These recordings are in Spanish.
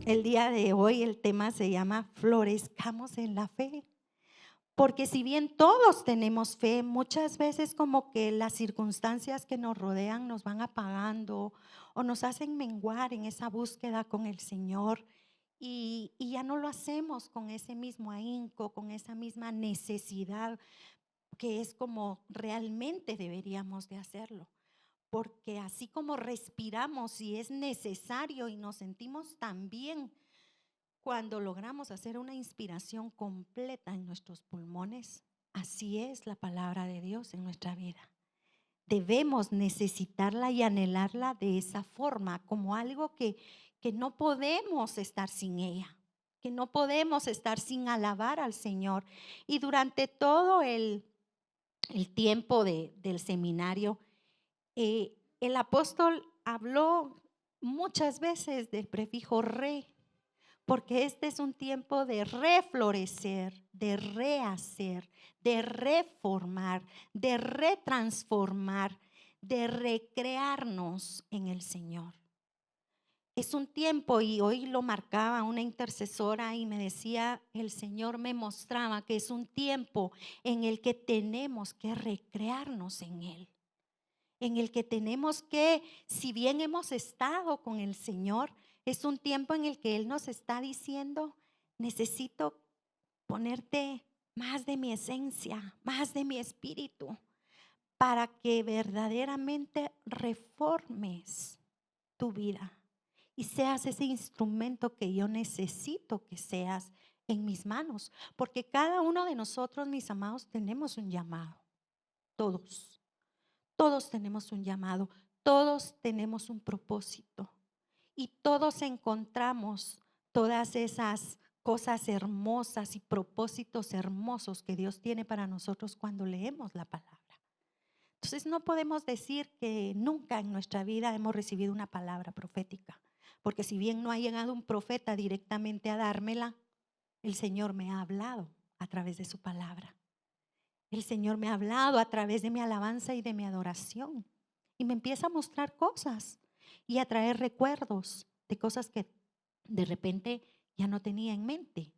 El día de hoy el tema se llama Florezcamos en la fe. Porque si bien todos tenemos fe, muchas veces como que las circunstancias que nos rodean nos van apagando o nos hacen menguar en esa búsqueda con el Señor y ya no lo hacemos con ese mismo ahínco, con esa misma necesidad que es como realmente deberíamos de hacerlo. Porque así como respiramos y es necesario y nos sentimos tan bien cuando logramos hacer una inspiración completa en nuestros pulmones, así es la palabra de Dios en nuestra vida. Debemos necesitarla y anhelarla de esa forma, como algo que no podemos estar sin ella, que no podemos estar sin alabar al Señor. Y durante todo el tiempo del seminario, el apóstol habló muchas veces del prefijo re, porque este es un tiempo de reflorecer, de rehacer, de reformar, de retransformar, de recrearnos en el Señor. Es un tiempo, y hoy lo marcaba una intercesora y me decía, el Señor me mostraba que es un tiempo en el que tenemos que recrearnos en Él, en el que tenemos que, si bien hemos estado con el Señor, es un tiempo en el que Él nos está diciendo, necesito ponerte más de mi esencia, más de mi espíritu, para que verdaderamente reformes tu vida y seas ese instrumento que yo necesito que seas en mis manos. Porque cada uno de nosotros, mis amados, tenemos un llamado, todos. Todos tenemos un llamado, todos tenemos un propósito y todos encontramos todas esas cosas hermosas y propósitos hermosos que Dios tiene para nosotros cuando leemos la palabra. Entonces no podemos decir que nunca en nuestra vida hemos recibido una palabra profética, porque si bien no ha llegado un profeta directamente a dármela, el Señor me ha hablado a través de su palabra. El Señor me ha hablado a través de mi alabanza y de mi adoración. Y me empieza a mostrar cosas y a traer recuerdos de cosas que de repente ya no tenía en mente.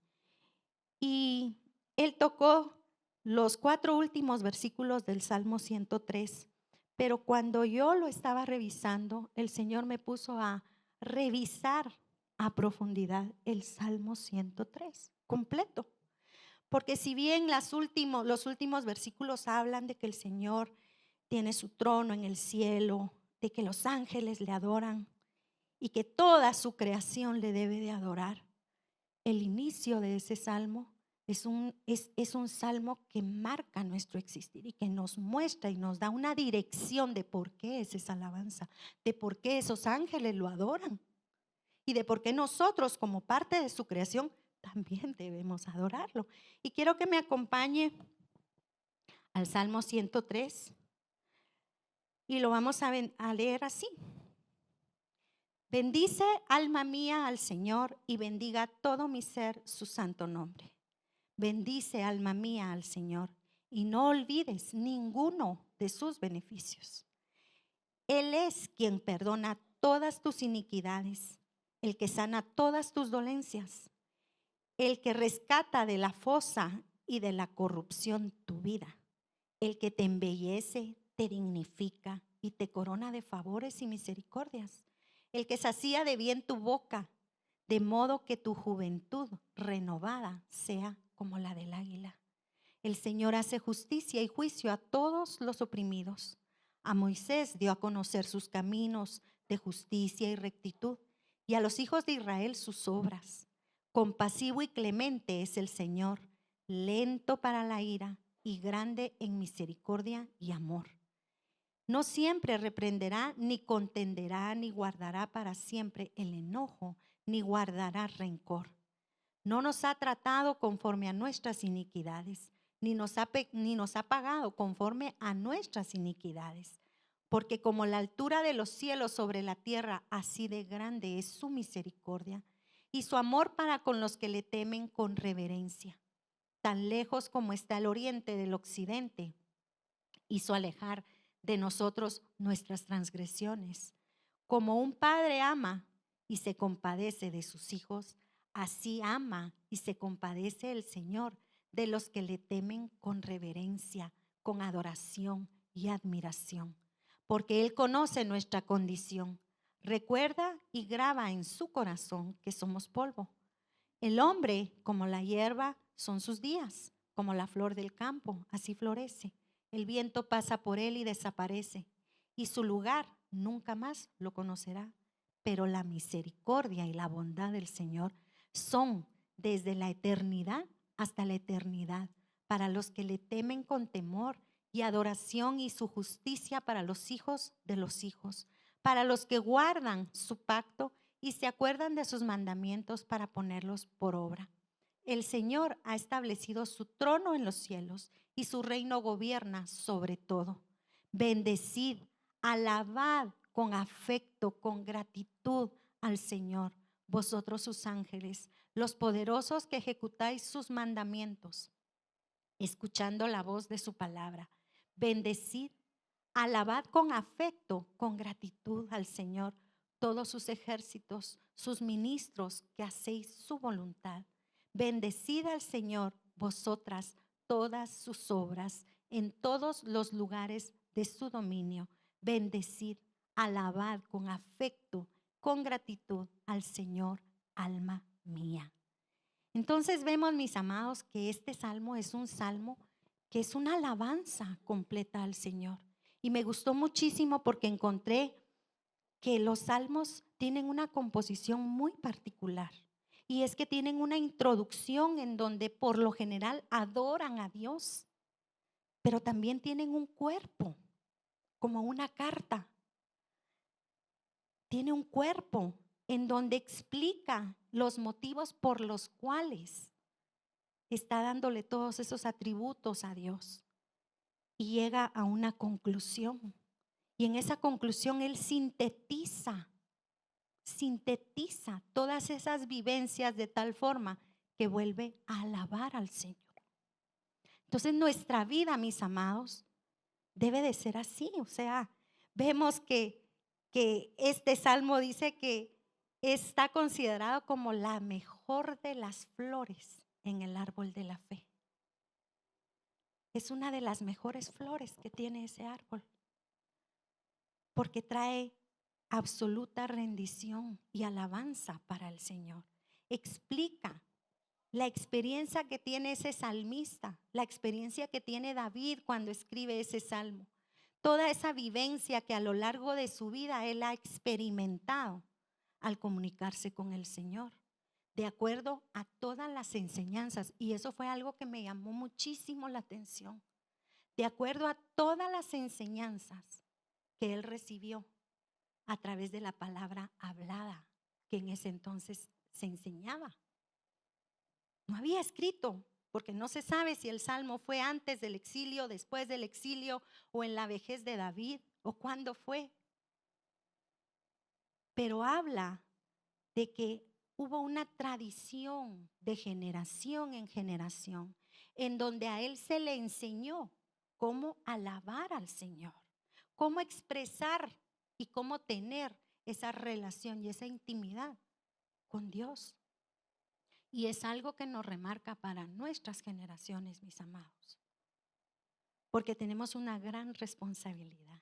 Y Él tocó los 4 últimos versículos del Salmo 103. Pero cuando yo lo estaba revisando, el Señor me puso a revisar a profundidad el Salmo 103 completo. Porque si bien los últimos versículos hablan de que el Señor tiene su trono en el cielo, de que los ángeles le adoran y que toda su creación le debe de adorar, el inicio de ese salmo es un salmo que marca nuestro existir y que nos muestra y nos da una dirección de por qué es esa alabanza, de por qué esos ángeles lo adoran y de por qué nosotros como parte de su creación también debemos adorarlo. Y quiero que me acompañe al Salmo 103 y lo vamos a leer así. Bendice, alma mía, al Señor y bendiga todo mi ser su santo nombre. Bendice, alma mía, al Señor y no olvides ninguno de sus beneficios. Él es quien perdona todas tus iniquidades, el que sana todas tus dolencias, el que rescata de la fosa y de la corrupción tu vida, el que te embellece, te dignifica y te corona de favores y misericordias, el que sacía de bien tu boca, de modo que tu juventud renovada sea como la del águila. El Señor hace justicia y juicio a todos los oprimidos. A Moisés dio a conocer sus caminos de justicia y rectitud, y a los hijos de Israel sus obras. Compasivo y clemente es el Señor, lento para la ira y grande en misericordia y amor. No siempre reprenderá, ni contenderá, ni guardará para siempre el enojo, ni guardará rencor. No nos ha tratado conforme a nuestras iniquidades, ni nos ha pagado conforme a nuestras iniquidades. Porque como la altura de los cielos sobre la tierra, así de grande es su misericordia y su amor para con los que le temen con reverencia. Tan lejos como está el oriente del occidente, hizo alejar de nosotros nuestras transgresiones. Como un padre ama y se compadece de sus hijos, así ama y se compadece el Señor de los que le temen con reverencia, con adoración y admiración, porque Él conoce nuestra condición, recuerda y graba en su corazón que somos polvo. El hombre, como la hierba, son sus días, como la flor del campo, así florece. El viento pasa por él y desaparece, y su lugar nunca más lo conocerá. Pero la misericordia y la bondad del Señor son desde la eternidad hasta la eternidad, para los que le temen con temor y adoración, y su justicia para los hijos de los hijos, para los que guardan su pacto y se acuerdan de sus mandamientos para ponerlos por obra. El Señor ha establecido su trono en los cielos y su reino gobierna sobre todo. Bendecid, alabad con afecto, con gratitud al Señor, vosotros sus ángeles, los poderosos que ejecutáis sus mandamientos, escuchando la voz de su palabra. Bendecid, alabad con afecto, con gratitud al Señor, todos sus ejércitos, sus ministros que hacéis su voluntad. Bendecid al Señor, vosotras, todas sus obras, en todos los lugares de su dominio. Bendecid, alabad con afecto, con gratitud al Señor, alma mía. Entonces vemos, mis amados, que este salmo es un salmo que es una alabanza completa al Señor. Y me gustó muchísimo porque encontré que los salmos tienen una composición muy particular. Y es que tienen una introducción en donde por lo general adoran a Dios, pero también tienen un cuerpo, como una carta. Tiene un cuerpo en donde explica los motivos por los cuales está dándole todos esos atributos a Dios. Y llega a una conclusión. Y en esa conclusión él sintetiza todas esas vivencias de tal forma que vuelve a alabar al Señor. Entonces nuestra vida, mis amados, debe de ser así. O sea, vemos que este salmo dice que está considerado como la mejor de las flores en el árbol de la fe. Es una de las mejores flores que tiene ese árbol, porque trae absoluta rendición y alabanza para el Señor. Explica la experiencia que tiene ese salmista, la experiencia que tiene David cuando escribe ese salmo. Toda esa vivencia que a lo largo de su vida él ha experimentado al comunicarse con el Señor, de acuerdo a todas las enseñanzas. Y eso fue algo que me llamó muchísimo la atención. De acuerdo a todas las enseñanzas que él recibió a través de la palabra hablada, que en ese entonces se enseñaba. No había escrito, porque no se sabe si el salmo fue antes del exilio, después del exilio, o en la vejez de David, o cuándo fue. Pero habla de que hubo una tradición de generación en generación, en donde a él se le enseñó cómo alabar al Señor, cómo expresar y cómo tener esa relación y esa intimidad con Dios. Y es algo que nos remarca para nuestras generaciones, mis amados, porque tenemos una gran responsabilidad.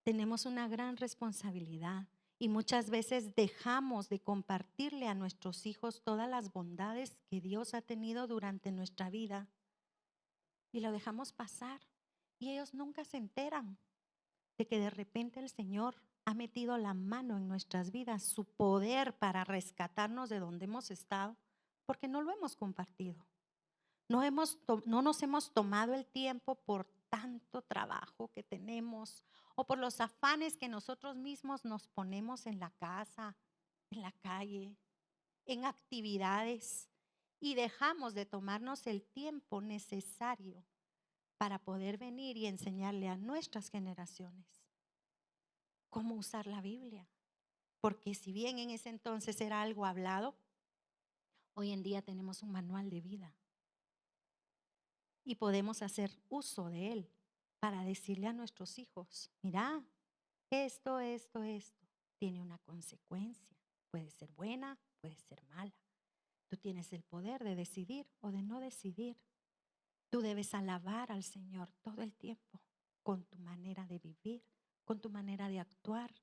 Tenemos una gran responsabilidad y muchas veces dejamos de compartirle a nuestros hijos todas las bondades que Dios ha tenido durante nuestra vida y lo dejamos pasar y ellos nunca se enteran de que de repente el Señor ha metido la mano en nuestras vidas, su poder para rescatarnos de donde hemos estado, porque no lo hemos compartido. No nos hemos tomado el tiempo por tanto trabajo que tenemos o por los afanes que nosotros mismos nos ponemos en la casa, en la calle, en actividades, y dejamos de tomarnos el tiempo necesario para poder venir y enseñarle a nuestras generaciones cómo usar la Biblia. Porque si bien en ese entonces era algo hablado, hoy en día tenemos un manual de vida y podemos hacer uso de él para decirle a nuestros hijos, mira, esto, tiene una consecuencia. Puede ser buena, puede ser mala. Tú tienes el poder de decidir o de no decidir. Tú debes alabar al Señor todo el tiempo con tu manera de vivir, con tu manera de actuar.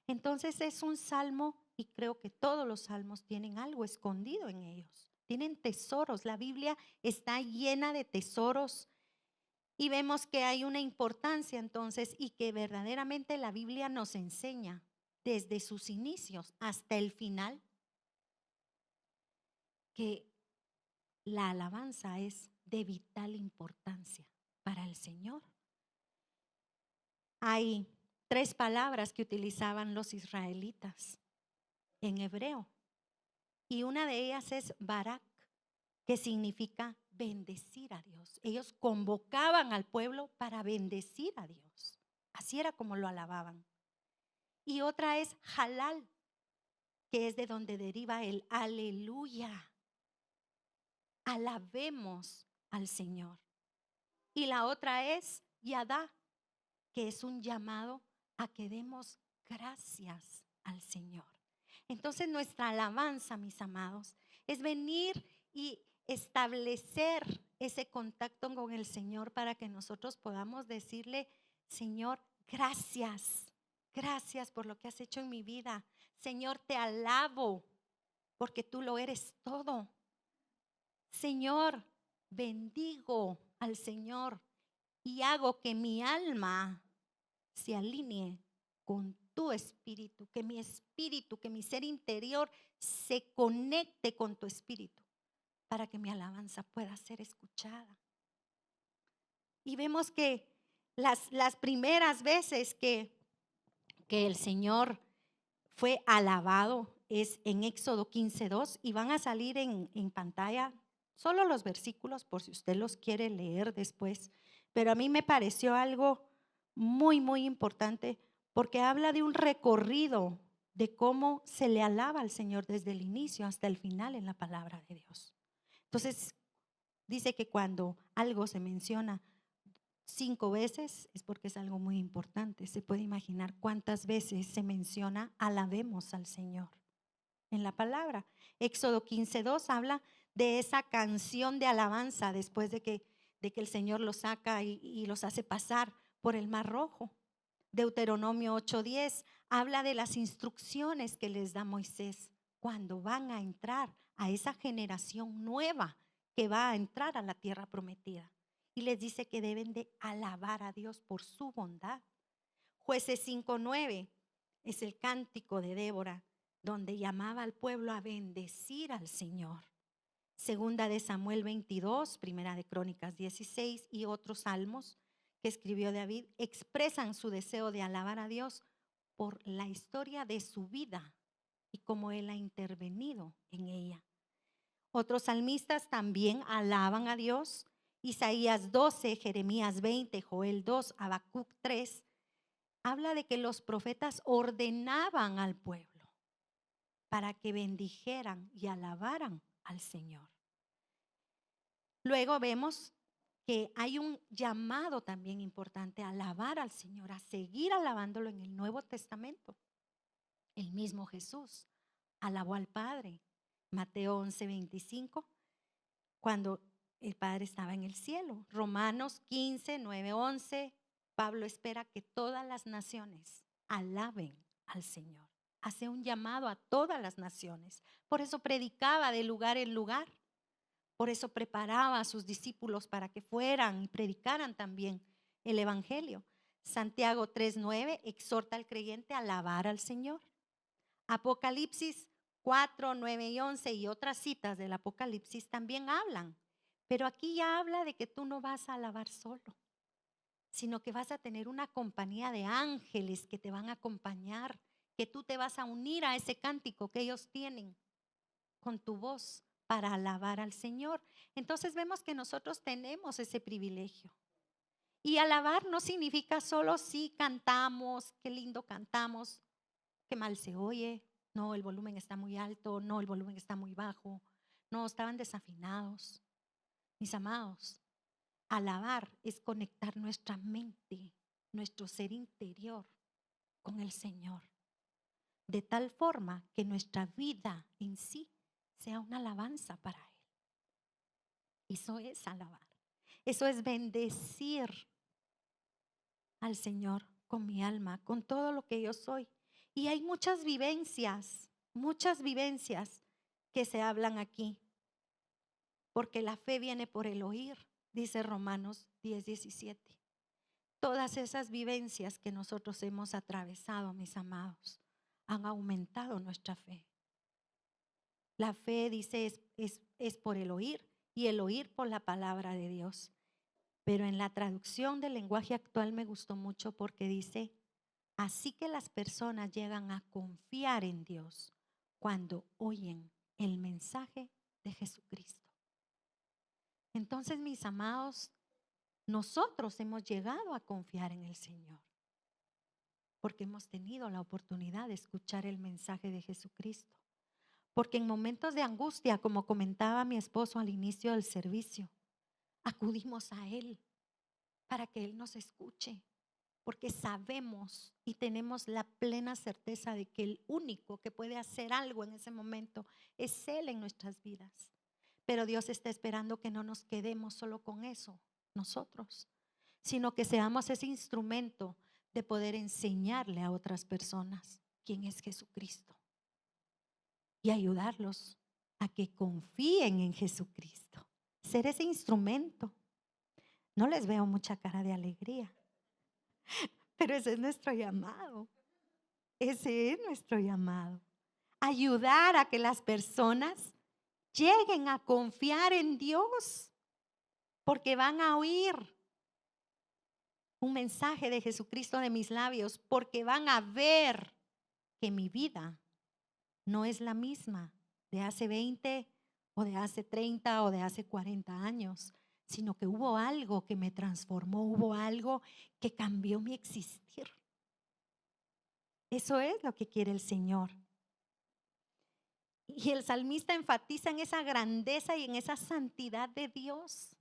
Entonces es un salmo y creo que todos los salmos tienen algo escondido en ellos. Tienen tesoros. La Biblia está llena de tesoros y vemos que hay una importancia entonces y que verdaderamente la Biblia nos enseña desde sus inicios hasta el final que la alabanza es de vital importancia para el Señor. Hay 3 palabras que utilizaban los israelitas en hebreo y una de ellas es barak, que significa bendecir a Dios. Ellos convocaban al pueblo para bendecir a Dios. Así era como lo alababan. Y otra es halal, que es de donde deriva el aleluya. Alabemos al Señor. Y la otra es yadá, que es un llamado a que demos gracias al Señor. Entonces nuestra alabanza, mis amados, es venir y establecer ese contacto con el Señor para que nosotros podamos decirle, Señor, gracias. Gracias por lo que has hecho en mi vida. Señor, te alabo porque tú lo eres todo. Señor, bendigo al Señor y hago que mi alma se alinee con tu espíritu, que mi ser interior se conecte con tu espíritu para que mi alabanza pueda ser escuchada. Y vemos que las primeras veces que el Señor fue alabado es en Éxodo 15:2 y van a salir en pantalla solo los versículos por si usted los quiere leer después. Pero a mí me pareció algo muy, muy importante porque habla de un recorrido de cómo se le alaba al Señor desde el inicio hasta el final en la palabra de Dios. Entonces, dice que cuando algo se menciona 5 veces es porque es algo muy importante. Se puede imaginar cuántas veces se menciona alabemos al Señor en la palabra. Éxodo 15:2 habla de esa canción de alabanza después de que el Señor los saca y los hace pasar por el Mar Rojo. Deuteronomio 8:10 habla de las instrucciones que les da Moisés cuando van a entrar a esa generación nueva que va a entrar a la tierra prometida. Y les dice que deben de alabar a Dios por su bondad. Jueces 5:9 es el cántico de Débora, donde llamaba al pueblo a bendecir al Señor. Segunda de Samuel 22, Primera de Crónicas 16 y otros salmos que escribió David expresan su deseo de alabar a Dios por la historia de su vida y cómo Él ha intervenido en ella. Otros salmistas también alaban a Dios. Isaías 12, Jeremías 20, Joel 2, Habacuc 3, habla de que los profetas ordenaban al pueblo para que bendijeran y alabaran al Señor. Luego vemos que hay un llamado también importante a alabar al Señor, a seguir alabándolo en el Nuevo Testamento. El mismo Jesús alabó al Padre. Mateo 11:25, cuando el Padre estaba en el cielo. Romanos 15, 9, 11, Pablo espera que todas las naciones alaben al Señor. Hace un llamado a todas las naciones. Por eso predicaba de lugar en lugar. Por eso preparaba a sus discípulos para que fueran y predicaran también el Evangelio. Santiago 3:9 exhorta al creyente a alabar al Señor. Apocalipsis 4, 9 y 11 y otras citas del Apocalipsis también hablan. Pero aquí ya habla de que tú no vas a alabar solo, sino que vas a tener una compañía de ángeles que te van a acompañar, que tú te vas a unir a ese cántico que ellos tienen con tu voz para alabar al Señor. Entonces vemos que nosotros tenemos ese privilegio. Y alabar no significa solo si cantamos, qué lindo cantamos, qué mal se oye, no, el volumen está muy alto, no, el volumen está muy bajo, no, estaban desafinados. Mis amados, alabar es conectar nuestra mente, nuestro ser interior con el Señor. de tal forma que nuestra vida en sí sea una alabanza para Él. Eso es alabar. Eso es bendecir al Señor con mi alma, con todo lo que yo soy. Y hay muchas vivencias que se hablan aquí. Porque la fe viene por el oír, dice Romanos 10:17. Todas esas vivencias que nosotros hemos atravesado, mis amados, han aumentado nuestra fe. La fe, dice, es por el oír y el oír por la palabra de Dios. Pero en la traducción del lenguaje actual me gustó mucho porque dice, así que las personas llegan a confiar en Dios cuando oyen el mensaje de Jesucristo. Entonces, mis amados, nosotros hemos llegado a confiar en el Señor porque hemos tenido la oportunidad de escuchar el mensaje de Jesucristo. Porque en momentos de angustia, como comentaba mi esposo al inicio del servicio, acudimos a Él para que Él nos escuche. Porque sabemos y tenemos la plena certeza de que el único que puede hacer algo en ese momento es Él en nuestras vidas. Pero Dios está esperando que no nos quedemos solo con eso, nosotros, sino que seamos ese instrumento de poder enseñarle a otras personas quién es Jesucristo y ayudarlos a que confíen en Jesucristo. Ser ese instrumento. No les veo mucha cara de alegría, pero ese es nuestro llamado. Ese es nuestro llamado. Ayudar a que las personas lleguen a confiar en Dios, porque van a oír un mensaje de Jesucristo de mis labios, porque van a ver que mi vida no es la misma de hace 20 o de hace 30 o de hace 40 años, sino que hubo algo que me transformó, hubo algo que cambió mi existir. Eso es lo que quiere el Señor. Y el salmista enfatiza en esa grandeza y en esa santidad de Dios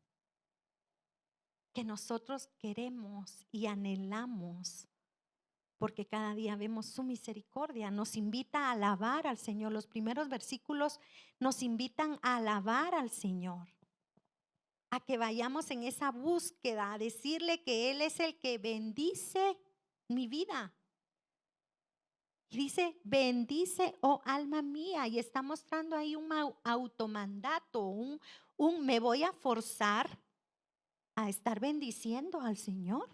que nosotros queremos y anhelamos, porque cada día vemos su misericordia. Nos invita a alabar al Señor. Los primeros versículos nos invitan a alabar al Señor, a que vayamos en esa búsqueda, a decirle que Él es el que bendice mi vida. Y dice, bendice, oh alma mía. Y está mostrando ahí un automandato, un me voy a forzar a estar bendiciendo al Señor.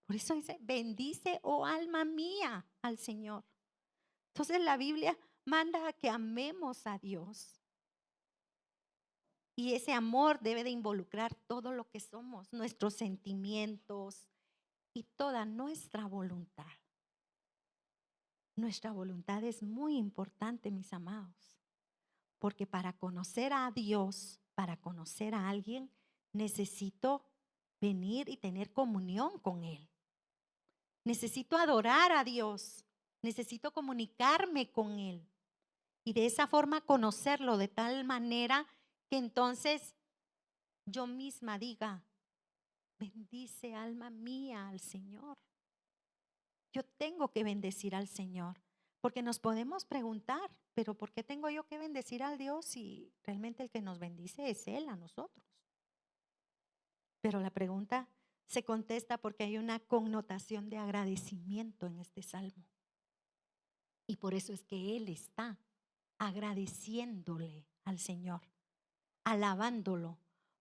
Por eso dice, bendice, oh alma mía, al Señor. Entonces la Biblia manda a que amemos a Dios. Y ese amor debe de involucrar todo lo que somos, nuestros sentimientos y toda nuestra voluntad. Nuestra voluntad es muy importante, mis amados, porque para conocer a Dios, para conocer a alguien, necesito venir y tener comunión con Él. Necesito adorar a Dios, necesito comunicarme con Él y de esa forma conocerlo de tal manera que entonces yo misma diga, bendice alma mía al Señor. Yo tengo que bendecir al Señor, porque nos podemos preguntar, pero ¿por qué tengo yo que bendecir al Dios si realmente el que nos bendice es Él a nosotros? Pero la pregunta se contesta porque hay una connotación de agradecimiento en este salmo. Y por eso es que Él está agradeciéndole al Señor, alabándolo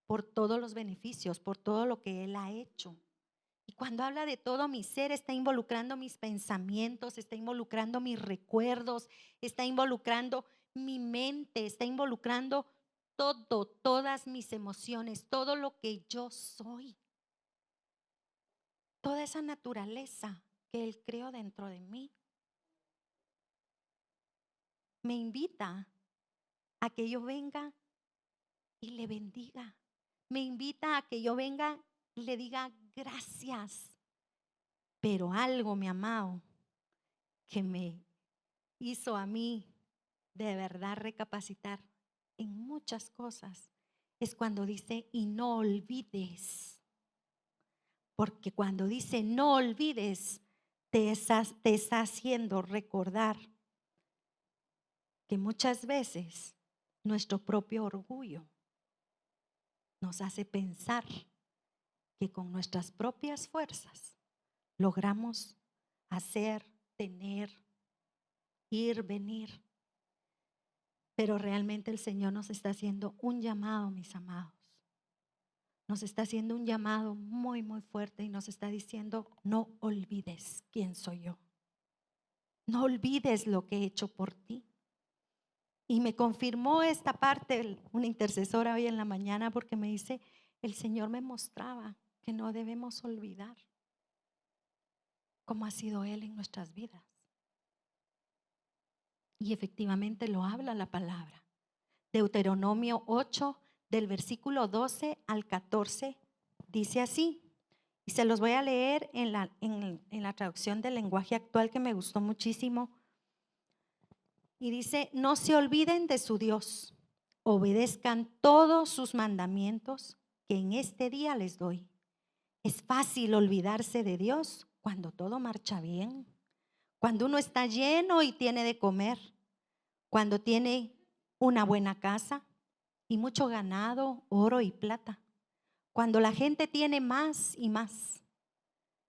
por todos los beneficios, por todo lo que Él ha hecho. Y cuando habla de todo mi ser, está involucrando mis pensamientos, está involucrando mis recuerdos, está involucrando mi mente, está involucrando todo, todas mis emociones, todo lo que yo soy. Toda esa naturaleza que Él creó dentro de mí. Me invita a que yo venga y le bendiga. Me invita a que yo venga y le diga gracias. Pero algo, mi amado, que me hizo a mí de verdad recapacitar en muchas cosas, es cuando dice, y no olvides. Porque cuando dice, no olvides, te está haciendo recordar que muchas veces nuestro propio orgullo nos hace pensar que con nuestras propias fuerzas logramos hacer, tener, ir, venir. Pero realmente el Señor nos está haciendo un llamado, mis amados. Nos está haciendo un llamado muy, muy fuerte y nos está diciendo, no olvides quién soy yo. No olvides lo que he hecho por ti. Y me confirmó esta parte una intercesora hoy en la mañana porque me dice, el Señor me mostraba que no debemos olvidar cómo ha sido Él en nuestras vidas. Y efectivamente lo habla la palabra. Deuteronomio 8, del versículo 12 al 14, dice así. Y se los voy a leer en la traducción del lenguaje actual que me gustó muchísimo. Y dice, no se olviden de su Dios, obedezcan todos sus mandamientos que en este día les doy. Es fácil olvidarse de Dios cuando todo marcha bien, cuando uno está lleno y tiene de comer, cuando tiene una buena casa y mucho ganado, oro y plata, cuando la gente tiene más y más.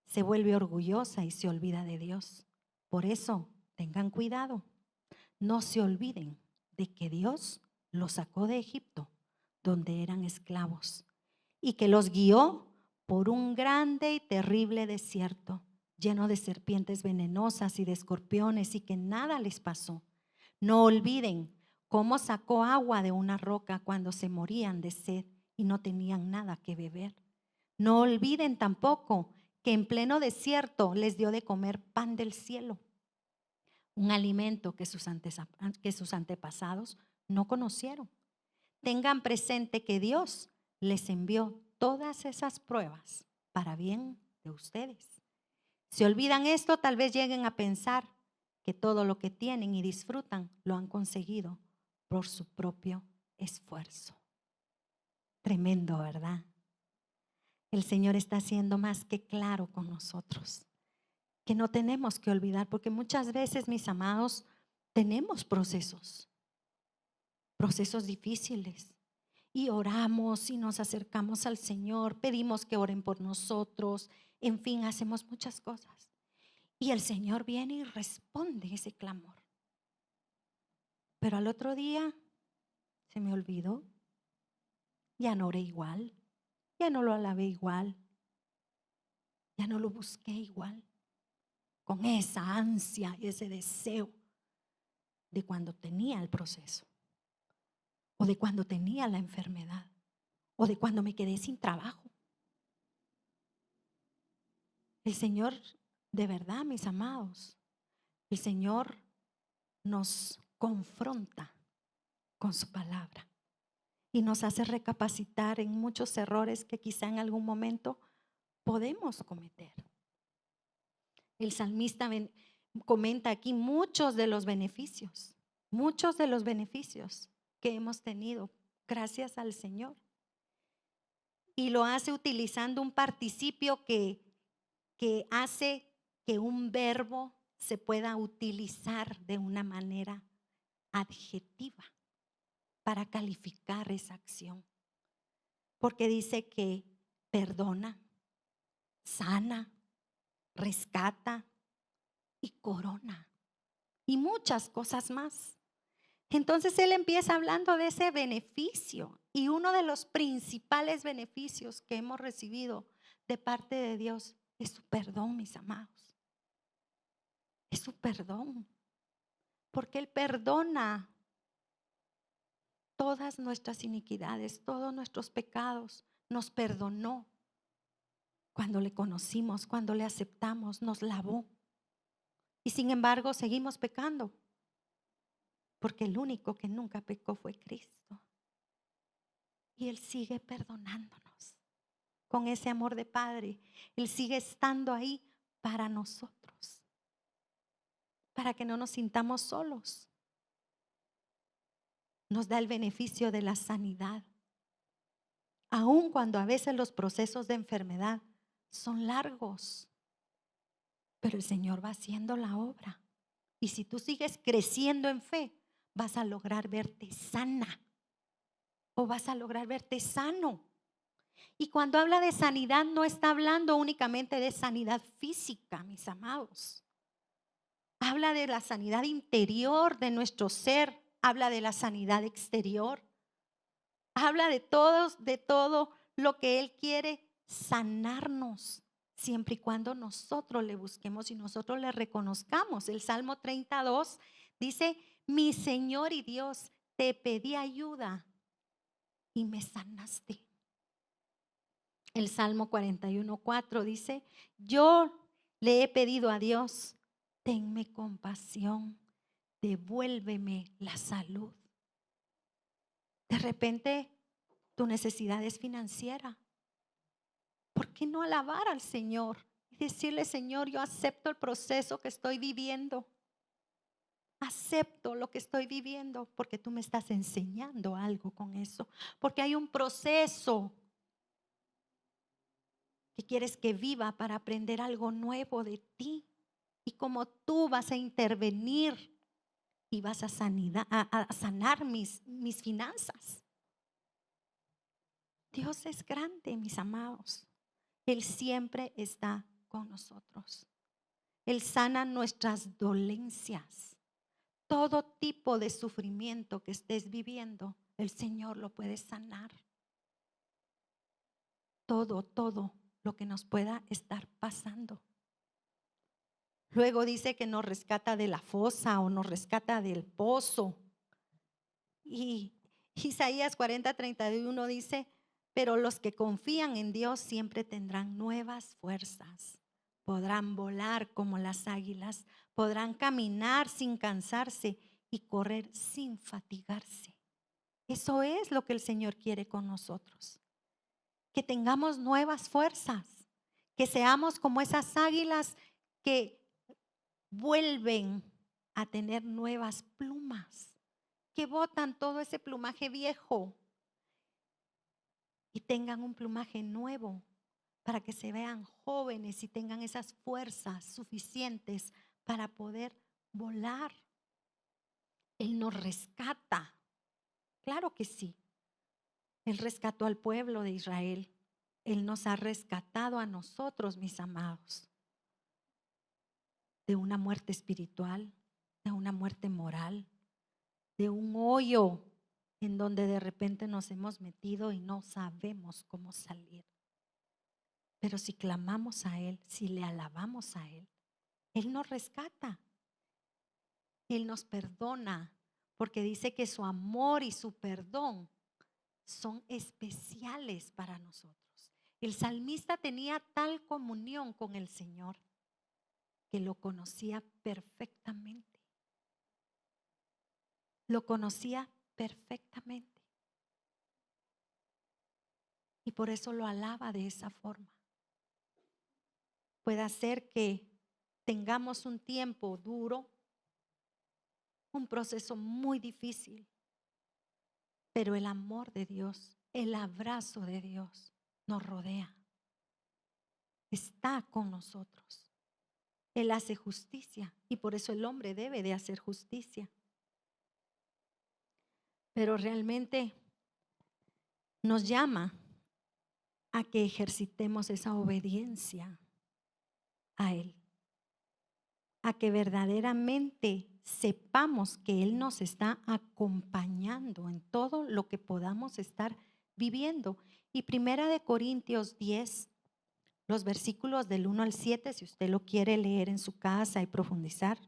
Se vuelve orgullosa y se olvida de Dios. Por eso, tengan cuidado. No se olviden de que Dios los sacó de Egipto, donde eran esclavos, y que los guió por un grande y terrible desierto, lleno de serpientes venenosas y de escorpiones, y que nada les pasó. No olviden cómo sacó agua de una roca cuando se morían de sed y no tenían nada que beber. No olviden tampoco que en pleno desierto les dio de comer pan del cielo, un alimento que sus antepasados no conocieron. Tengan presente que Dios les envió todas esas pruebas para bien de ustedes. Si olvidan esto, tal vez lleguen a pensar que todo lo que tienen y disfrutan lo han conseguido por su propio esfuerzo. Tremendo, ¿verdad? El Señor está siendo más que claro con nosotros, que no tenemos que olvidar, porque muchas veces, mis amados, tenemos procesos difíciles, y oramos y nos acercamos al Señor, pedimos que oren por nosotros, en fin, hacemos muchas cosas. Y el Señor viene y responde ese clamor. Pero al otro día se me olvidó, ya no oré igual, ya no lo alabé igual, ya no lo busqué igual, con esa ansia y ese deseo de cuando tenía el proceso, o de cuando tenía la enfermedad, o de cuando me quedé sin trabajo. El Señor, de verdad, mis amados, el Señor nos confronta con su palabra y nos hace recapacitar en muchos errores que quizá en algún momento podemos cometer. El salmista comenta aquí muchos de los beneficios que hemos tenido gracias al Señor. Y lo hace utilizando un participio que hace que un verbo se pueda utilizar de una manera adjetiva para calificar esa acción. Porque dice que perdona, sana, rescata y corona y muchas cosas más. Entonces él empieza hablando de ese beneficio, y uno de los principales beneficios que hemos recibido de parte de Dios es su perdón, mis amados. Es su perdón, porque Él perdona todas nuestras iniquidades, todos nuestros pecados. Nos perdonó cuando le conocimos, cuando le aceptamos, nos lavó. Y sin embargo seguimos pecando, porque el único que nunca pecó fue Cristo. Y Él sigue perdonándonos con ese amor de Padre. Él sigue estando ahí para nosotros, para que no nos sintamos solos. Nos da el beneficio de la sanidad, aun cuando a veces los procesos de enfermedad son largos, pero el Señor va haciendo la obra. Y si tú sigues creciendo en fe, vas a lograr verte sana o vas a lograr verte sano. Y cuando habla de sanidad, no está hablando únicamente de sanidad física, mis amados. Habla de la sanidad interior de nuestro ser, habla de la sanidad exterior, habla de todo lo que Él quiere sanarnos, siempre y cuando nosotros le busquemos y nosotros le reconozcamos. El Salmo 32 dice: mi Señor y Dios, te pedí ayuda y me sanaste. El Salmo 41:4 dice: yo le he pedido a Dios, tenme compasión, devuélveme la salud. De repente tu necesidad es financiera. ¿Por qué no alabar al Señor y decirle: Señor, yo acepto el proceso que estoy viviendo? Acepto lo que estoy viviendo porque tú me estás enseñando algo con eso. Porque hay un proceso que quieres que viva para aprender algo nuevo de ti. Y como tú vas a intervenir y vas a sanar mis finanzas. Dios es grande, mis amados. Él siempre está con nosotros. Él sana nuestras dolencias. Todo tipo de sufrimiento que estés viviendo, el Señor lo puede sanar. Todo lo que nos pueda estar pasando. Luego dice que nos rescata de la fosa o nos rescata del pozo. Y Isaías 40:31 dice: pero los que confían en Dios siempre tendrán nuevas fuerzas. Podrán volar como las águilas, podrán caminar sin cansarse y correr sin fatigarse. Eso es lo que el Señor quiere con nosotros. Que tengamos nuevas fuerzas, que seamos como esas águilas que vuelven a tener nuevas plumas, que botan todo ese plumaje viejo y tengan un plumaje nuevo para que se vean jóvenes y tengan esas fuerzas suficientes para poder volar. Él nos rescata. Claro que sí. Él rescató al pueblo de Israel. Él nos ha rescatado a nosotros, mis amados, de una muerte espiritual, de una muerte moral, de un hoyo en donde de repente nos hemos metido y no sabemos cómo salir. Pero si clamamos a Él, si le alabamos a Él, Él nos rescata. Él nos perdona, porque dice que su amor y su perdón son especiales para nosotros. El salmista tenía tal comunión con el Señor que lo conocía perfectamente. Lo conocía perfectamente. Y por eso lo alaba de esa forma. Puede ser que tengamos un tiempo duro, un proceso muy difícil, pero el amor de Dios, el abrazo de Dios nos rodea. Está con nosotros. Él hace justicia y por eso el hombre debe de hacer justicia. Pero realmente nos llama a que ejercitemos esa obediencia a Él, a que verdaderamente sepamos que Él nos está acompañando en todo lo que podamos estar viviendo. Y 1 Corintios 10, los versículos del 1 al 7, si usted lo quiere leer en su casa y profundizar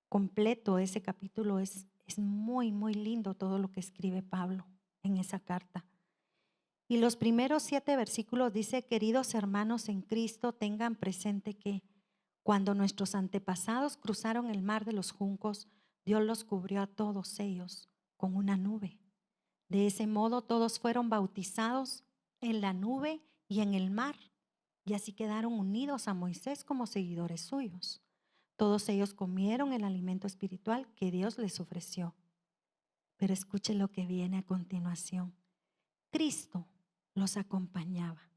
completo, ese capítulo es muy, muy lindo todo lo que escribe Pablo en esa carta. Y los primeros 7 versículos dice: queridos hermanos en Cristo, tengan presente que cuando nuestros antepasados cruzaron el mar de los juncos, Dios los cubrió a todos ellos con una nube. De ese modo todos fueron bautizados en la nube y en el mar, y así quedaron unidos a Moisés como seguidores suyos. Todos ellos comieron el alimento espiritual que Dios les ofreció. Pero escuche lo que viene a continuación. Cristo los acompañaba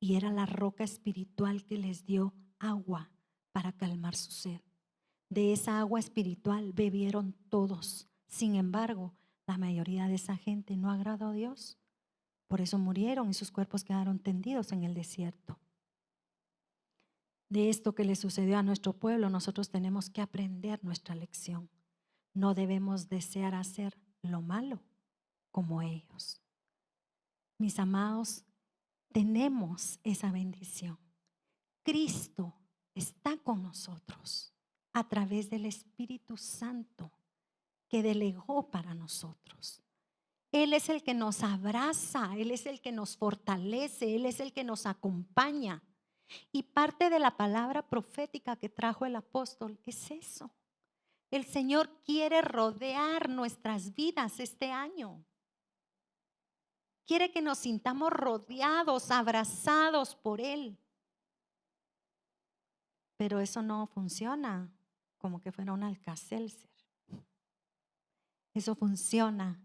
y era la roca espiritual que les dio agua para calmar su sed. De esa agua espiritual bebieron todos, Sin embargo, la mayoría de esa gente no agradó a Dios. Por eso murieron y sus cuerpos quedaron tendidos en el desierto. De esto que le sucedió a nuestro pueblo, nosotros tenemos que aprender nuestra lección. No debemos desear hacer lo malo como ellos. Mis amados, tenemos esa bendición. Cristo está con nosotros a través del Espíritu Santo que delegó para nosotros. Él es el que nos abraza, Él es el que nos fortalece, Él es el que nos acompaña. Y parte de la palabra profética que trajo el apóstol es eso. El Señor quiere rodear nuestras vidas este año. Quiere que nos sintamos rodeados, abrazados por Él. Pero eso no funciona como que fuera un Alka-Seltzer. Eso funciona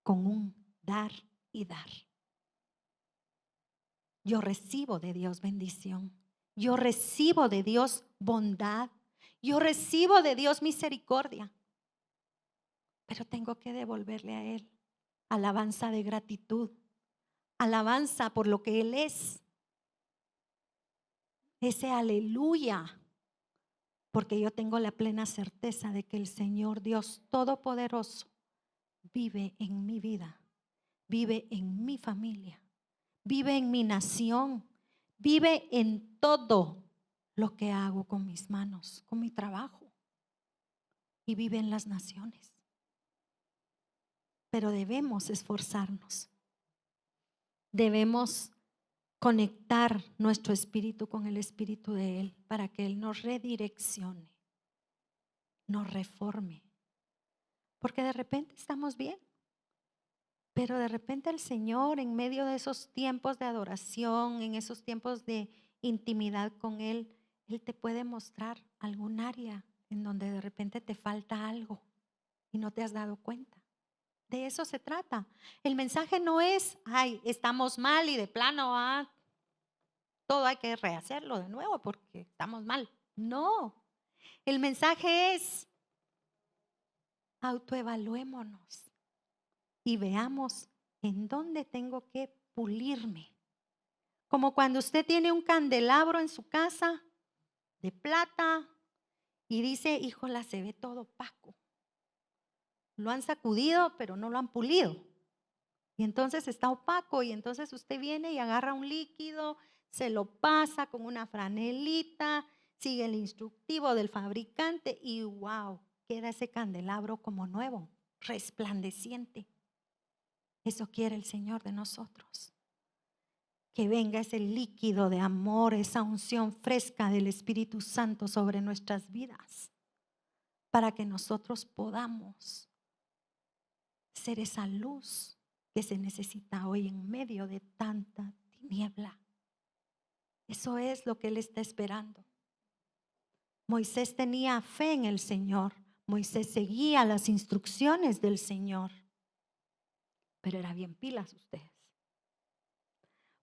con un dar y dar. Yo recibo de Dios bendición. Yo recibo de Dios bondad. Yo recibo de Dios misericordia. Pero tengo que devolverle a Él alabanza de gratitud. Alabanza por lo que Él es. Ese aleluya. Porque yo tengo la plena certeza de que el Señor Dios Todopoderoso vive en mi vida. Vive en mi familia. Vive en mi nación. Vive en todo lo que hago con mis manos, con mi trabajo. Y vive en las naciones. Pero debemos esforzarnos. Debemos conectar nuestro espíritu con el espíritu de Él para que Él nos redireccione, nos reforme. Porque de repente estamos bien. Pero de repente el Señor, en medio de esos tiempos de adoración, en esos tiempos de intimidad con Él, Él te puede mostrar algún área en donde de repente te falta algo y no te has dado cuenta. De eso se trata. El mensaje no es, ay, estamos mal y de plano, todo hay que rehacerlo de nuevo porque estamos mal. No, el mensaje es, autoevaluémonos y veamos en dónde tengo que pulirme. Como cuando usted tiene un candelabro en su casa de plata y dice, híjola, se ve todo opaco. Lo han sacudido, pero no lo han pulido. Y entonces está opaco y entonces usted viene y agarra un líquido, se lo pasa con una franelita, sigue el instructivo del fabricante y wow, queda ese candelabro como nuevo, resplandeciente. Eso quiere el Señor de nosotros. Que venga ese líquido de amor, esa unción fresca del Espíritu Santo sobre nuestras vidas, para que nosotros podamos ser esa luz que se necesita hoy en medio de tanta tiniebla. Eso es lo que Él está esperando. Moisés tenía fe en el Señor. Moisés seguía las instrucciones del Señor. Pero era bien pilas ustedes.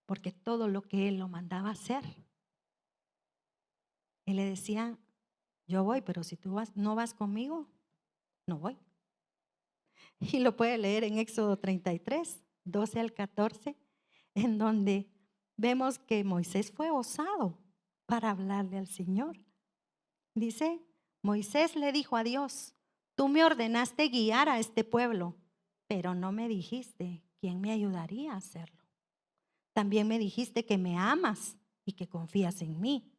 Porque todo lo que Él lo mandaba hacer, Él le decía, yo voy, pero si tú no vas conmigo, no voy. Y lo puede leer en Éxodo 33, 12 al 14, en donde vemos que Moisés fue osado para hablarle al Señor. Dice, Moisés le dijo a Dios, tú me ordenaste guiar a este pueblo, pero no me dijiste quién me ayudaría a hacerlo. También me dijiste que me amas y que confías en mí.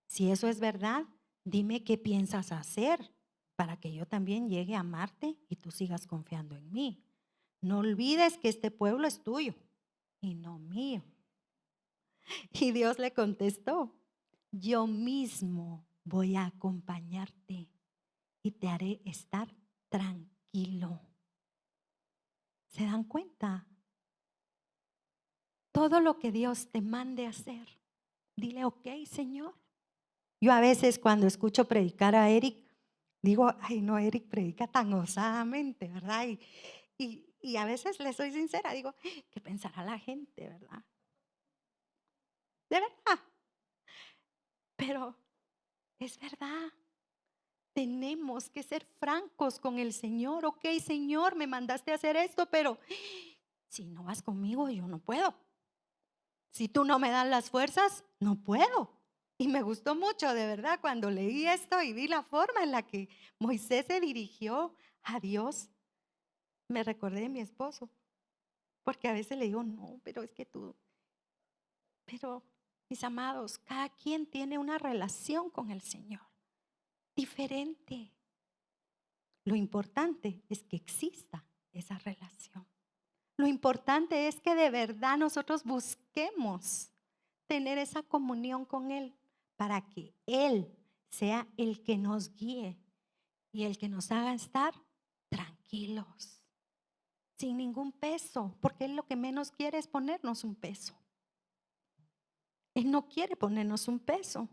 Si eso es verdad, dime qué piensas hacer para que yo también llegue a amarte y tú sigas confiando en mí. No olvides que este pueblo es tuyo y no mío. Y Dios le contestó, yo mismo voy a acompañarte y te haré estar tranquilo. ¿Se dan cuenta? Todo lo que Dios te mande hacer, dile, ok, Señor. Yo a veces cuando escucho predicar a Eric, digo, ay no, Eric predica tan osadamente, ¿verdad? Y a veces le soy sincera, digo, ¿qué pensará la gente, verdad? De verdad. Pero es verdad. Tenemos que ser francos con el Señor. Ok, Señor, me mandaste a hacer esto, pero si no vas conmigo, yo no puedo. Si tú no me das las fuerzas, no puedo. Y me gustó mucho, de verdad, cuando leí esto y vi la forma en la que Moisés se dirigió a Dios. Me recordé de mi esposo, porque a veces le digo, no, pero es que tú, pero mis amados, cada quien tiene una relación con el Señor diferente. Lo importante es que exista esa relación. Lo importante es que de verdad nosotros busquemos tener esa comunión con Él para que Él sea el que nos guíe y el que nos haga estar tranquilos, sin ningún peso, porque Él lo que menos quiere es ponernos un peso. Él no quiere ponernos un peso.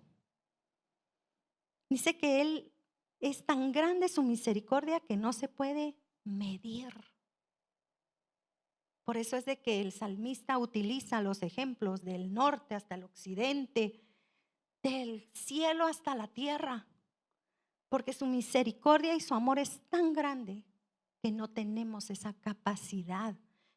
Dice que Él es tan grande su misericordia que no se puede medir. Por eso es de que el salmista utiliza los ejemplos del norte hasta el occidente, del cielo hasta la tierra, porque su misericordia y su amor es tan grande que no tenemos esa capacidad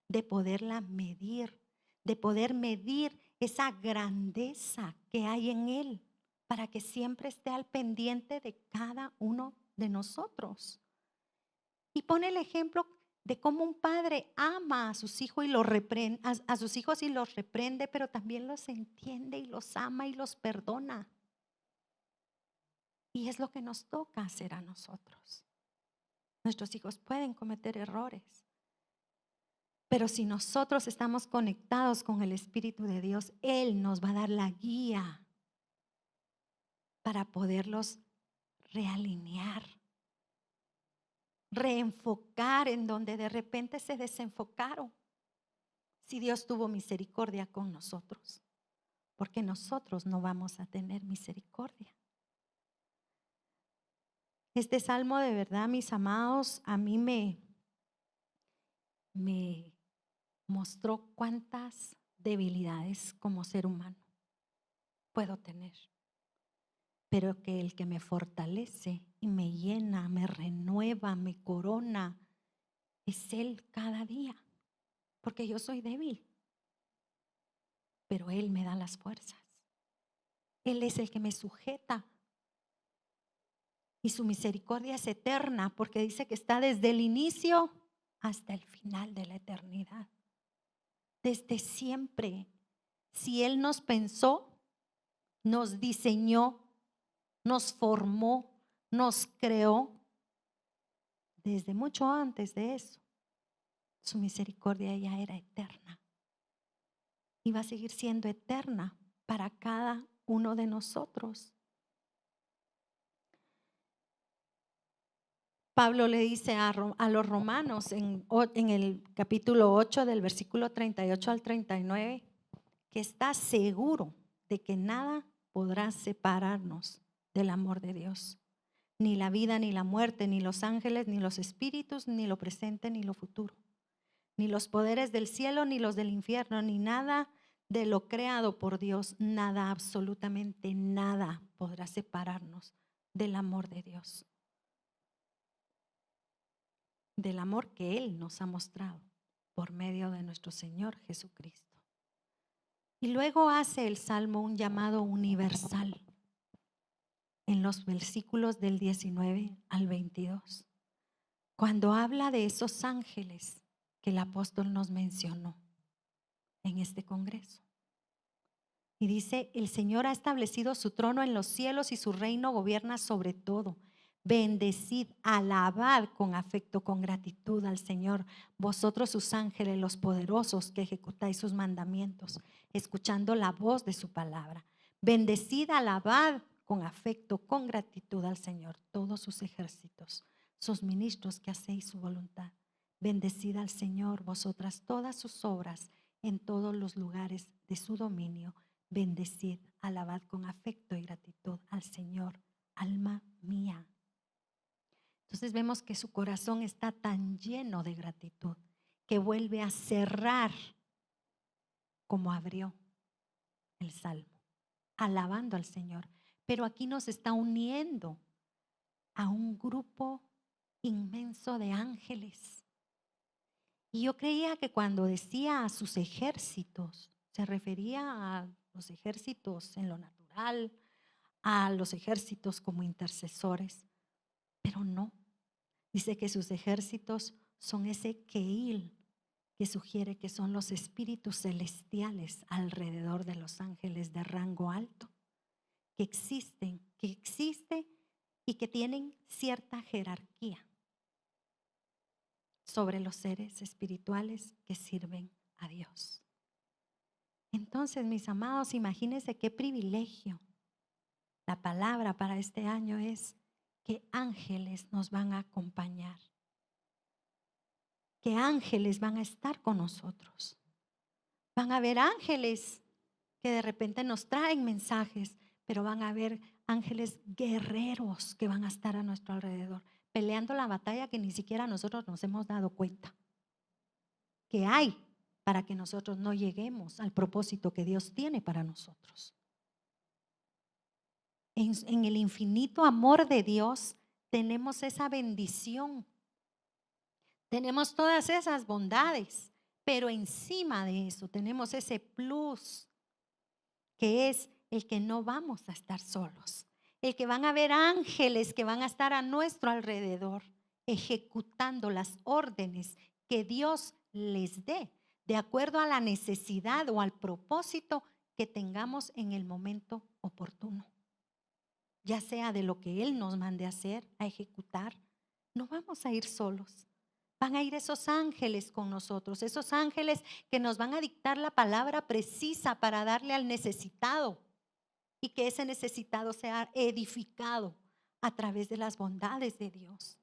de poderla medir, de poder medir esa grandeza que hay en Él, para que siempre esté al pendiente de cada uno de nosotros. Y pone el ejemplo de cómo un padre ama a sus hijos y los reprende, a sus hijos y los reprende, pero también los entiende y los ama y los perdona. Y es lo que nos toca hacer a nosotros. Nuestros hijos pueden cometer errores, pero si nosotros estamos conectados con el Espíritu de Dios, Él nos va a dar la guía para poderlos realinear, reenfocar en donde de repente se desenfocaron. Si Dios tuvo misericordia con nosotros, porque nosotros no vamos a tener misericordia. Este salmo de verdad, mis amados, a mí me mostró cuántas debilidades como ser humano puedo tener, pero que el que me fortalece y me llena, me renueva, me corona, es Él cada día, porque yo soy débil, pero Él me da las fuerzas. Él es el que me sujeta. Y su misericordia es eterna, porque dice que está desde el inicio hasta el final de la eternidad. Desde siempre. Si Él nos pensó, nos diseñó, nos formó, nos creó, desde mucho antes de eso, su misericordia ya era eterna. Y va a seguir siendo eterna para cada uno de nosotros. Pablo le dice a los romanos en el capítulo 8 del versículo 38 al 39 que está seguro de que nada podrá separarnos del amor de Dios. Ni la vida, ni la muerte, ni los ángeles, ni los espíritus, ni lo presente, ni lo futuro. Ni los poderes del cielo, ni los del infierno, ni nada de lo creado por Dios. Nada, absolutamente nada podrá separarnos del amor de Dios. Del amor que Él nos ha mostrado por medio de nuestro Señor Jesucristo. Y luego hace el Salmo un llamado universal en los versículos del 19 al 22, cuando habla de esos ángeles que el apóstol nos mencionó en este congreso. Y dice, el Señor ha establecido su trono en los cielos y su reino gobierna sobre todo. Bendecid, alabad con afecto, con gratitud al Señor, vosotros sus ángeles, los poderosos que ejecutáis sus mandamientos, escuchando la voz de su palabra. Bendecid, alabad con afecto, con gratitud al Señor, todos sus ejércitos, sus ministros que hacéis su voluntad. Bendecid al Señor, vosotras todas sus obras en todos los lugares de su dominio. Bendecid, alabad con afecto y gratitud al Señor, alma mía. Entonces vemos que su corazón está tan lleno de gratitud que vuelve a cerrar como abrió el salmo, alabando al Señor. Pero aquí nos está uniendo a un grupo inmenso de ángeles. Y yo creía que cuando decía a sus ejércitos, se refería a los ejércitos en lo natural, a los ejércitos como intercesores, pero no. Dice que sus ejércitos son ese Keil, que sugiere que son los espíritus celestiales alrededor de los ángeles de rango alto, que existen y que tienen cierta jerarquía sobre los seres espirituales que sirven a Dios. Entonces, mis amados, imagínense qué privilegio. La palabra para este año es que ángeles nos van a acompañar, que ángeles van a estar con nosotros. Van a haber ángeles que de repente nos traen mensajes, pero van a haber ángeles guerreros que van a estar a nuestro alrededor, peleando la batalla que ni siquiera nosotros nos hemos dado cuenta que hay para que nosotros no lleguemos al propósito que Dios tiene para nosotros. En el infinito amor de Dios tenemos esa bendición, tenemos todas esas bondades, pero encima de eso tenemos ese plus que es el que no vamos a estar solos, el que van a haber ángeles que van a estar a nuestro alrededor ejecutando las órdenes que Dios les dé de acuerdo a la necesidad o al propósito que tengamos en el momento oportuno. Ya sea de lo que Él nos mande a hacer, a ejecutar, no vamos a ir solos. Van a ir esos ángeles con nosotros, esos ángeles que nos van a dictar la palabra precisa para darle al necesitado y que ese necesitado sea edificado a través de las bondades de Dios.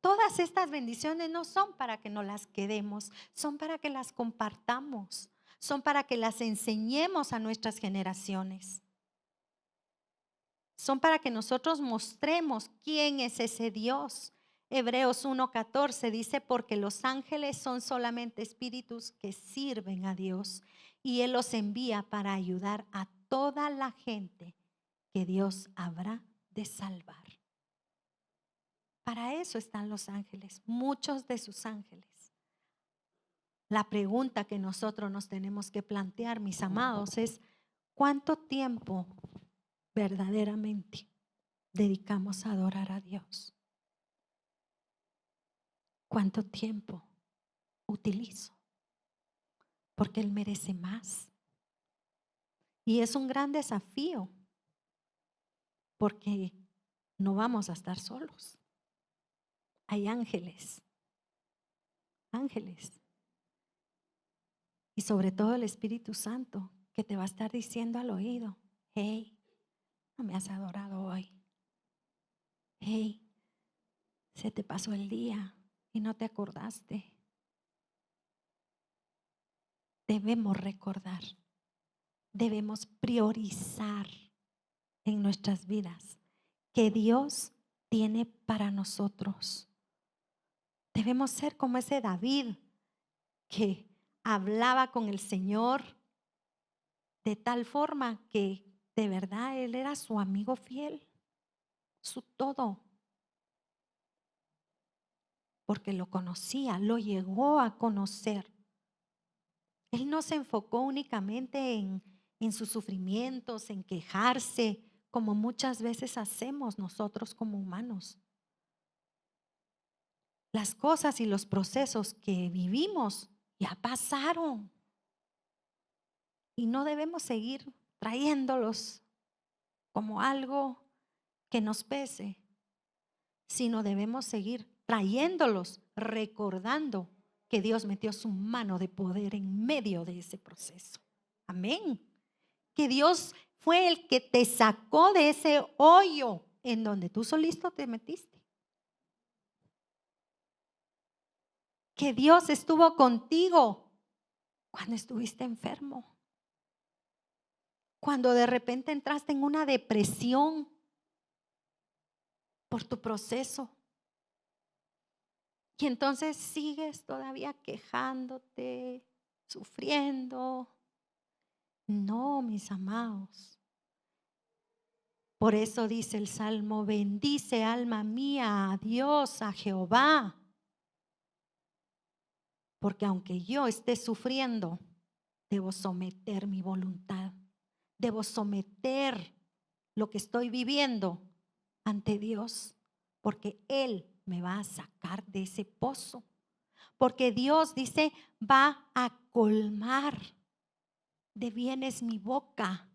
Todas estas bendiciones no son para que nos las quedemos, son para que las compartamos, son para que las enseñemos a nuestras generaciones. Son para que nosotros mostremos quién es ese Dios. Hebreos 1:14 dice, porque los ángeles son solamente espíritus que sirven a Dios y Él los envía para ayudar a toda la gente que Dios habrá de salvar. Para eso están los ángeles, muchos de sus ángeles. La pregunta que nosotros nos tenemos que plantear, mis amados, es ¿cuánto tiempo verdaderamente dedicamos a adorar a Dios? ¿Cuánto tiempo utilizo? Porque Él merece más. Y es un gran desafío, porque no vamos a estar solos. Hay ángeles, ángeles. Y sobre todo el Espíritu Santo que te va a estar diciendo al oído, hey, no me has adorado hoy. Hey, se te pasó el día y no te acordaste. Debemos recordar, debemos priorizar en nuestras vidas que Dios tiene para nosotros. Debemos ser como ese David que hablaba con el Señor de tal forma que de verdad Él era su amigo fiel, su todo, porque lo conocía, lo llegó a conocer. Él no se enfocó únicamente en sus sufrimientos, en quejarse, como muchas veces hacemos nosotros como humanos. Las cosas y los procesos que vivimos ya pasaron y no debemos seguir trayéndolos como algo que nos pese, sino debemos seguir trayéndolos recordando que Dios metió su mano de poder en medio de ese proceso. Amén. Que Dios fue el que te sacó de ese hoyo en donde tú solito te metiste. Que Dios estuvo contigo cuando estuviste enfermo. Cuando de repente entraste en una depresión por tu proceso. Y entonces sigues todavía quejándote, sufriendo. No, mis amados. Por eso dice el Salmo: bendice alma mía a Dios, a Jehová. Porque aunque yo esté sufriendo, debo someter mi voluntad. Debo someter lo que estoy viviendo ante Dios. Porque Él me va a sacar de ese pozo. Porque Dios dice: va a colmar de bienes mi boca.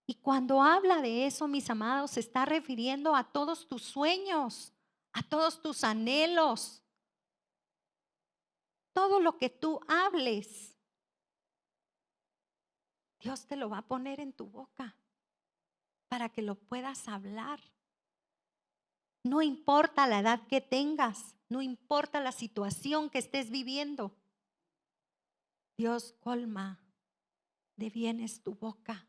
Y cuando habla de eso, mis amados, se está refiriendo a todos tus sueños, a todos tus anhelos. Todo lo que tú hables, Dios te lo va a poner en tu boca para que lo puedas hablar. No importa la edad que tengas, no importa la situación que estés viviendo. Dios colma de bienes tu boca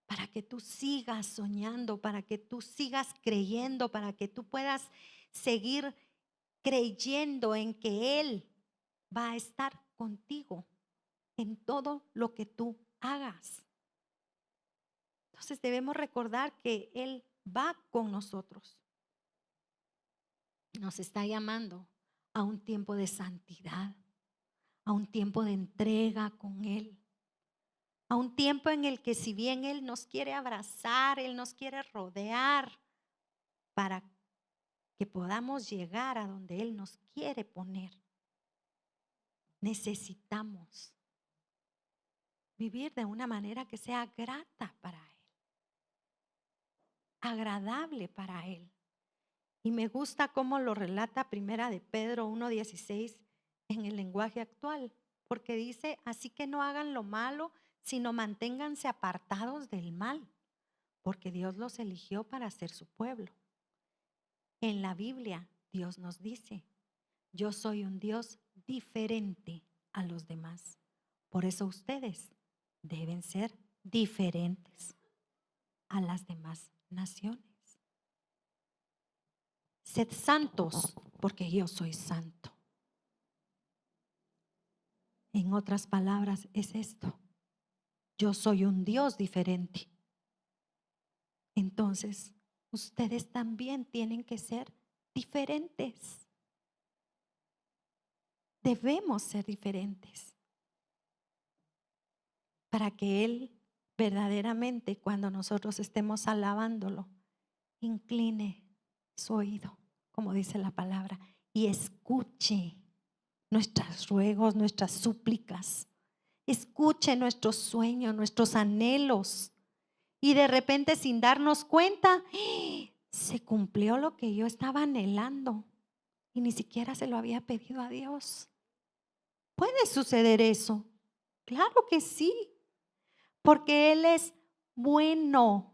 para que tú sigas soñando, para que tú sigas creyendo, para que tú puedas seguir creyendo en que Él va a estar contigo en todo lo que tú hagas. Entonces debemos recordar que Él va con nosotros. Nos está llamando a un tiempo de santidad, a un tiempo de entrega con Él, a un tiempo en el que si bien Él nos quiere abrazar, Él nos quiere rodear para que podamos llegar a donde Él nos quiere poner, necesitamos vivir de una manera que sea grata para Él, agradable para Él. Y me gusta cómo lo relata Primera de Pedro 1:16 en el lenguaje actual, porque dice: así que no hagan lo malo, sino manténganse apartados del mal, porque Dios los eligió para ser su pueblo. En la Biblia, Dios nos dice: yo soy un Dios diferente a los demás. Por eso ustedes deben ser diferentes a las demás naciones. Sed santos, porque yo soy santo. En otras palabras, es esto: yo soy un Dios diferente. Entonces, ustedes también tienen que ser diferentes. Debemos ser diferentes para que Él verdaderamente, cuando nosotros estemos alabándolo, incline su oído, como dice la palabra, y escuche nuestros ruegos, nuestras súplicas. Escuche nuestros sueños, nuestros anhelos. Y de repente, sin darnos cuenta, se cumplió lo que yo estaba anhelando y ni siquiera se lo había pedido a Dios. ¿Puede suceder eso? Claro que sí, porque Él es bueno,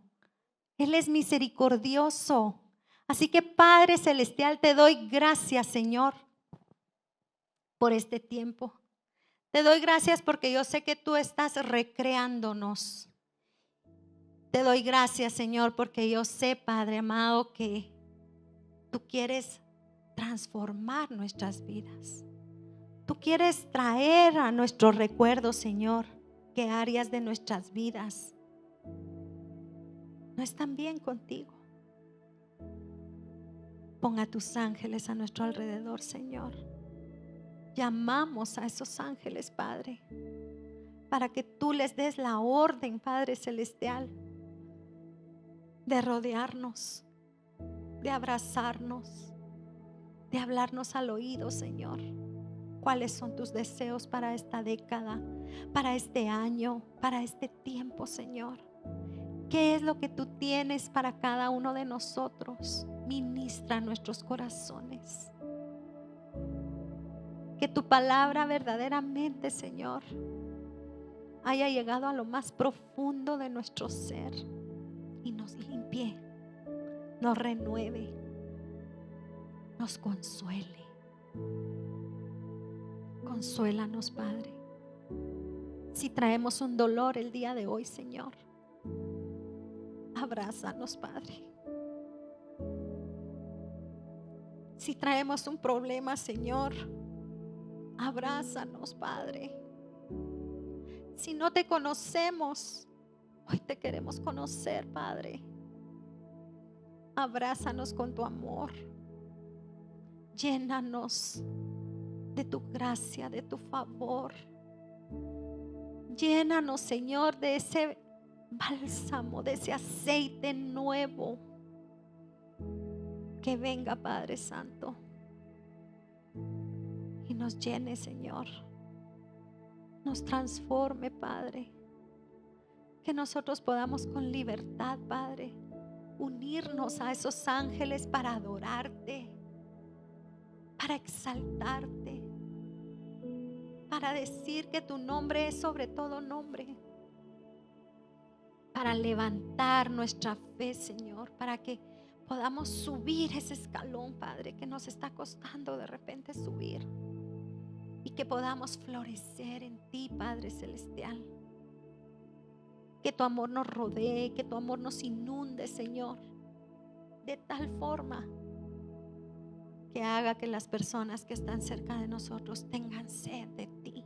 Él es misericordioso. Así que, Padre Celestial, te doy gracias, Señor, por este tiempo. Te doy gracias porque yo sé que tú estás recreándonos. Te doy gracias, Señor, porque yo sé, Padre amado, que tú quieres transformar nuestras vidas. Tú quieres traer a nuestros recuerdos, Señor, que áreas de nuestras vidas no están bien contigo. Pon a tus ángeles a nuestro alrededor, Señor. Llamamos a esos ángeles, Padre, para que tú les des la orden, Padre Celestial, de rodearnos, de abrazarnos, de hablarnos al oído, Señor. ¿Cuáles son tus deseos para esta década, para este año, para este tiempo, Señor? ¿Qué es lo que tú tienes para cada uno de nosotros? Ministra nuestros corazones. Que tu palabra verdaderamente, Señor, haya llegado a lo más profundo de nuestro ser y nos limpie, nos renueve, nos consuele. Consuélanos, Padre. Si traemos un dolor el día de hoy, Señor, abrázanos, Padre. Si traemos un problema, Señor, abrázanos, Padre. Si no te conocemos, hoy te queremos conocer, Padre. Abrázanos con tu amor. Llénanos de tu gracia, de tu favor. Llénanos, Señor, de ese bálsamo, de ese aceite nuevo. Que venga, Padre Santo, y nos llene, Señor. Nos transforme, Padre. Que nosotros podamos con libertad, Padre, unirnos a esos ángeles para adorarte, para exaltarte, para decir que tu nombre es sobre todo nombre, para levantar nuestra fe, Señor, para que podamos subir ese escalón, Padre, que nos está costando de repente subir, y que podamos florecer en ti, Padre Celestial. Que tu amor nos rodee, que tu amor nos inunde, Señor, de tal forma que haga que las personas que están cerca de nosotros tengan sed de ti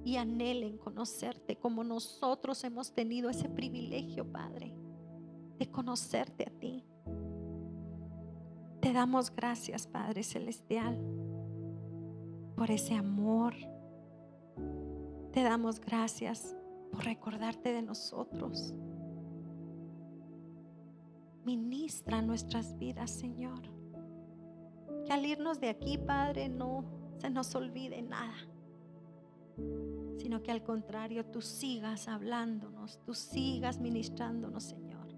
y anhelen conocerte como nosotros hemos tenido ese privilegio, Padre, de conocerte a ti. Te damos gracias, Padre Celestial, por ese amor. Te damos gracias por recordarte de nosotros. Ministra nuestras vidas, Señor. Que al irnos de aquí, Padre, no se nos olvide nada, sino que al contrario, tú sigas hablándonos, tú sigas ministrándonos, Señor.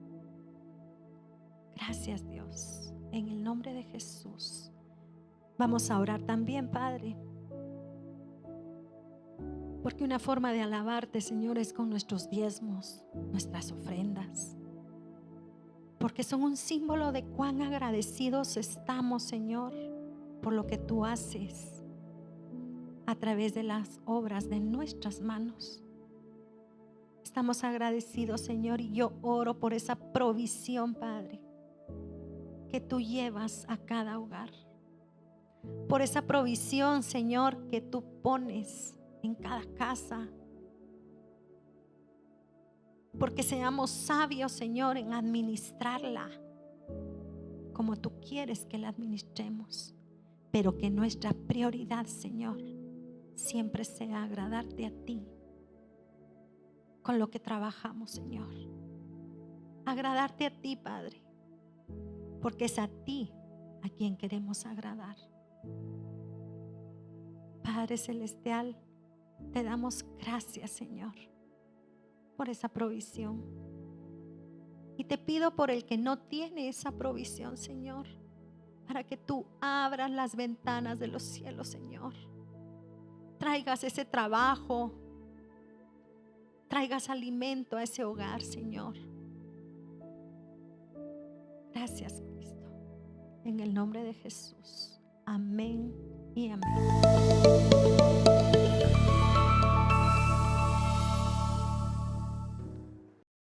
Gracias, Dios. En el nombre de Jesús. Vamos a orar también, Padre, porque una forma de alabarte, Señor, es con nuestros diezmos, nuestras ofrendas, porque son un símbolo de cuán agradecidos estamos, Señor, por lo que tú haces a través de las obras de nuestras manos. Estamos agradecidos, Señor, y yo oro por esa provisión, Padre, que tú llevas a cada hogar, por esa provisión, Señor, que tú pones en cada casa, porque seamos sabios, Señor, en administrarla como tú quieres que la administremos, pero que nuestra prioridad, Señor, siempre sea agradarte a ti con lo que trabajamos, Señor. Agradarte a ti, Padre, porque es a ti a quien queremos agradar. Padre Celestial, te damos gracias, Señor, por esa provisión. Y te pido por el que no tiene esa provisión, Señor, para que tú abras las ventanas de los cielos, Señor. Traigas ese trabajo, traigas alimento a ese hogar, Señor. Gracias, Cristo. En el nombre de Jesús. Amén y amén.